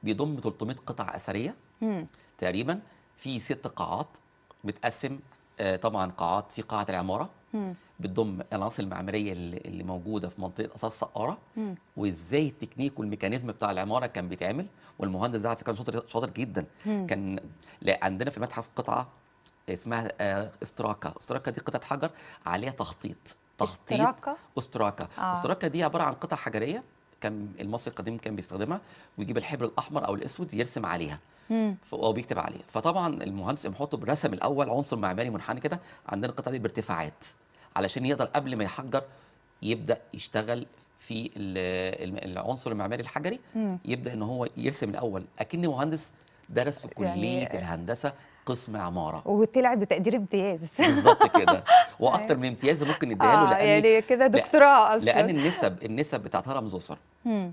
بيضم 300 قطعه اثريه تقريبا، في 6 قاعات متقسم. طبعا قاعات، في قاعه العماره بتضم العناصر المعماريه اللي موجوده في منطقه اثار سقاره، وازاي التكنيك والميكانيزم بتاع العماره كان بيتعمل. والمهندس ده على فكره كان شاطر جدا. كان عندنا في المتحف قطعه اسمها استراكا دي قطعه حجر عليها تخطيط. استراكا دي عباره عن قطع حجريه كان المصري القديم كان بيستخدمها، ويجيب الحبر الاحمر او الاسود يرسم عليها او بيكتب عليها. فطبعا المهندس امحوطب رسم الاول عنصر معماري منحني كده عندنا القطعه دي بارتفاعات، علشان يقدر قبل ما يحجر يبدا يشتغل في العنصر المعماري الحجري، يبدا ان هو يرسم الاول اكن مهندس درس في كليه الهندسه قسم عماره، وطلع بتقدير امتياز. بالظبط كده، واكتر من امتياز ممكن نديها له، لان يعني كده دكتوراه اصلا. لان النسب بتاعت هرم زوسر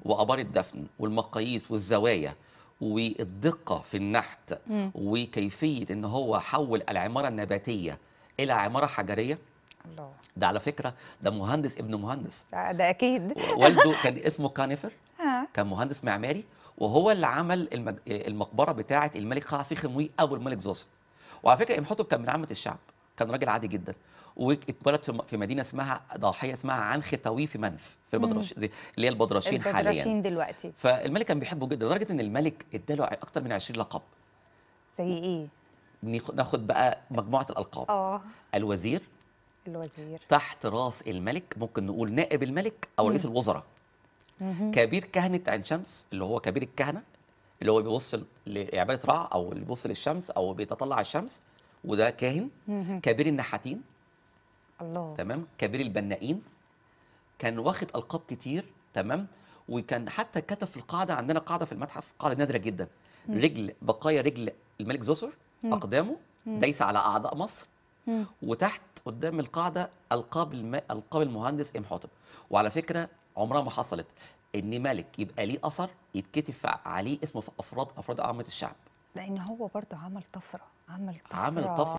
وابار الدفن والمقاييس والزوايا والدقه في النحت وكيفيه ان هو حول العماره النباتيه الى عماره حجريه. الله، ده على فكره ده مهندس ابن مهندس، ده اكيد. والده كان اسمه كانيفر، كان مهندس معماري، وهو اللي عمل المقبره بتاعه الملك خاصي خموي ابو الملك زوسر. وعلى فكره امحوتب كان من عامه الشعب، كان راجل عادي جدا، واتولد في مدينه اسمها ضاحيه اسمها عنختاوي في منف في البدرشين، اللي هي البدرشين حاليا. البدرشين دلوقتي. فالملك كان بيحبه جدا لدرجه ان الملك اداله اكتر من 20 لقب. زي ايه؟ ناخد بقى مجموعه الالقاب. الوزير تحت راس الملك، ممكن نقول نائب الملك او رئيس الوزراء. كبير كهنه عين شمس، اللي هو كبير الكهنه، اللي هو بيبص لعباده رع او اللي بيبص للشمس او بيتطلع على الشمس، وده كاهن. كبير النحاتين، الله، تمام. كبير البنائين، كان واخد القاب كتير، تمام. وكان حتى كتب في القاعده، عندنا قاعده في المتحف قاعده نادره جدا، بقايا رجل الملك زوسر، اقدامه دايسه على اعضاء مصر، وتحت قدام القاعده القاب المهندس امحوتب. وعلى فكره عمرها ما حصلت ان ملك يبقى ليه اثر يتكتب عليه اسمه في افراد عامه الشعب، لان هو برضه عمل طفره. عمل طفره